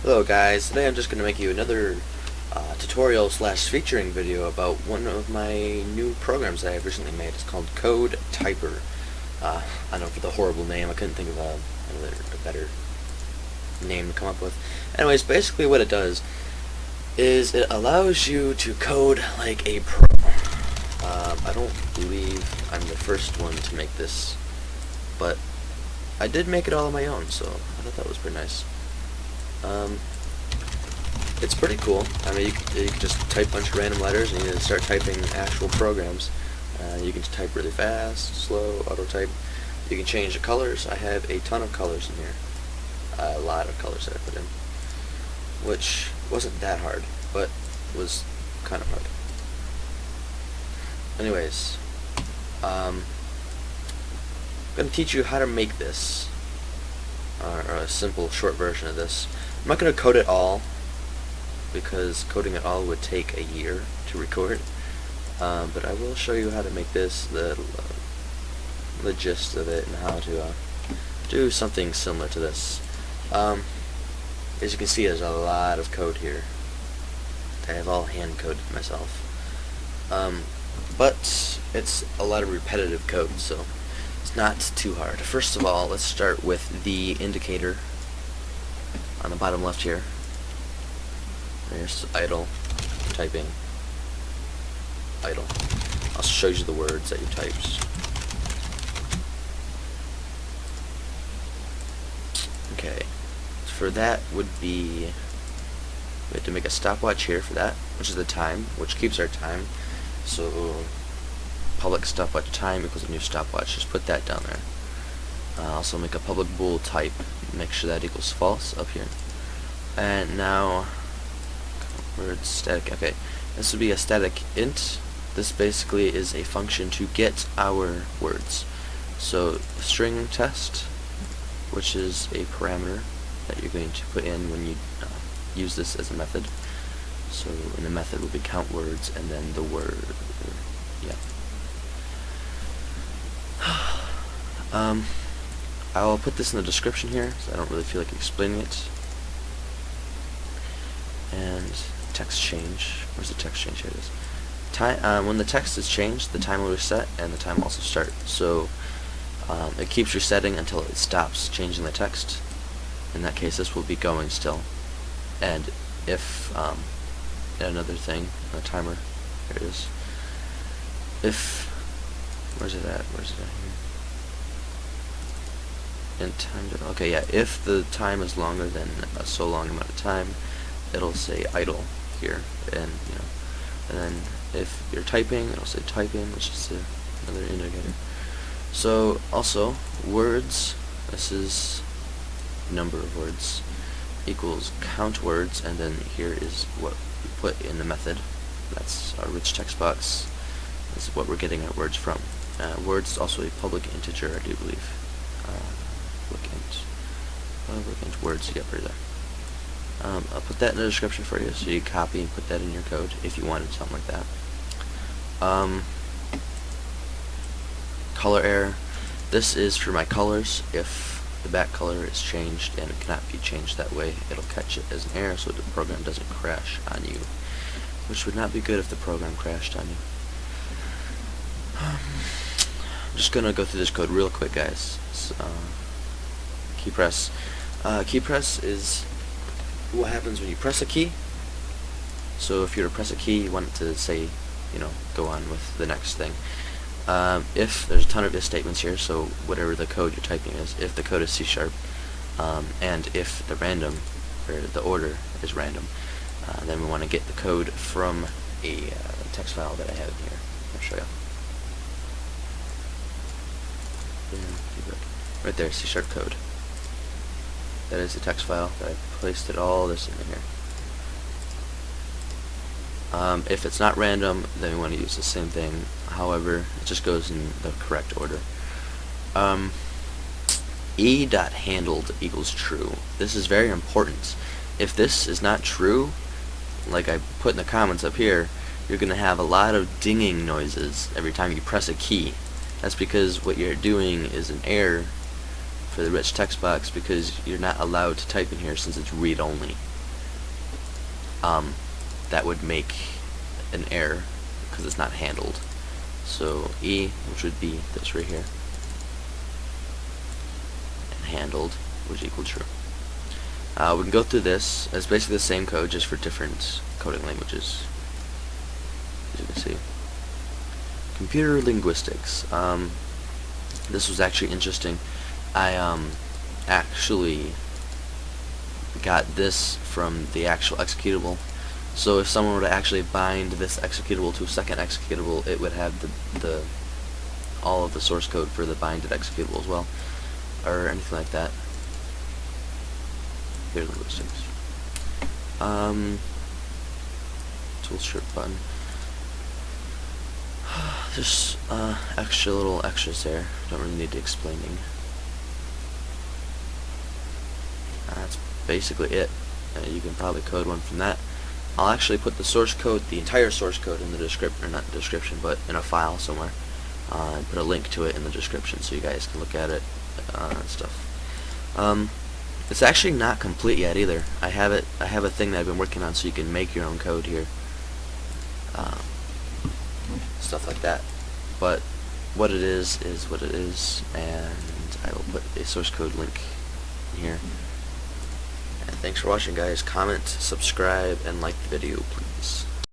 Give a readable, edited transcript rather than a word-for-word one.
Hello guys, today I'm just going to make you another tutorial slash featuring video about one of my new programs that I've recently made. It's called Code Typer. I know, for the horrible name, I couldn't think of a better name to come up with. Anyways, basically what it does is it allows you to code like a pro. I don't believe I'm the first one to make this, but I did make it all on my own, so I thought that was pretty nice. It's pretty cool. I mean, you can just type a bunch of random letters and you can start typing actual programs. You can type really fast, slow, auto type. You can change the colors. I have a ton of colors in here. A lot of colors that I put in, which wasn't that hard, but was kind of hard. Anyways, I'm going to teach you how to make this, or a simple short version of this. I'm not going to code it all, because coding it all would take a year to record, but I will show you how to make this, the gist of it, and how to do something similar to this. As you can see, there's a lot of code here. I have all hand coded myself, but it's a lot of repetitive code, so it's not too hard. First of all, let's start with the indicator on the bottom left here. There's idle, typing, idle. I'll show you the words that you typed. Okay, for that would be, we have to make a stopwatch here for that, which is the time, which keeps our time. So public stopwatch time equals a new stopwatch. Just put that down there. Also make a public bool type. Make sure that equals false up here. And now word static. Okay, this would be a static int. This basically is a function to get our words. So string test, which is a parameter that you're going to put in when you use this as a method. So in the method will be count words and then the word. Yeah. I'll put this in the description here, so I don't really feel like explaining it. And text change. Where's the text change? Here it is. Time, when the text is changed, the time will reset and the time will also start. So it keeps resetting until it stops changing the text. In that case, this will be going still. And if another thing, a timer. Here it is. If where's it at? Where's it at here? In time. Okay, yeah. If the time is longer than a so long amount of time, it'll say idle here, and and then if you're typing, it'll say typing, which is another indicator. So also words. This is number of words equals count words, and then here is what we put in the method. That's our rich text box. This is what we're getting our words from. Words is also a public integer, I do believe. Public int words. Yep, right there. I'll put that in the description for you, so you copy and put that in your code if you wanted something like that. Color error. This is for my colors. If the back color is changed and it cannot be changed that way, it'll catch it as an error so the program doesn't crash on you, which would not be good if the program crashed on you. I'm just gonna go through this code real quick, guys. So, key press. Key press is what happens when you press a key. So if you're to press a key, you want it to say, go on with the next thing. If there's a ton of if statements here, so whatever the code you're typing is, if the code is C#, and if the random, or the order is random, then we want to get the code from a text file that I have in here. I'll show you. Right there, C# code. That is the text file that I placed all this in here. If it's not random, then we want to use the same thing. However, it just goes in the correct order. E.handled equals true. This is very important. If this is not true, like I put in the comments up here, you're going to have a lot of dinging noises every time you press a key. That's because what you're doing is an error for the rich text box because you're not allowed to type in here since it's read-only. That would make an error because it's not handled. So E, which would be this right here, and handled, which equal true. We can go through this. It's basically the same code, just for different coding languages, as you can see. Computer linguistics. This was actually interesting. I actually got this from the actual executable. So if someone were to actually bind this executable to a second executable, it would have the all of the source code for the binded executable as well, or anything like that. Here's linguistics. Tool strip button. Just extra little extras there. Don't really need explaining. That's basically it. You can probably code one from that. I'll actually put the source code, the entire source code, in the description, or not description, but in a file somewhere. And put a link to it in the description so you guys can look at it and stuff. It's actually not complete yet either. I have a thing that I've been working on so you can make your own code here. Stuff like that. But what it is what it is, and I will put a source code link in here. And thanks for watching, guys. Comment, subscribe, and like the video, please.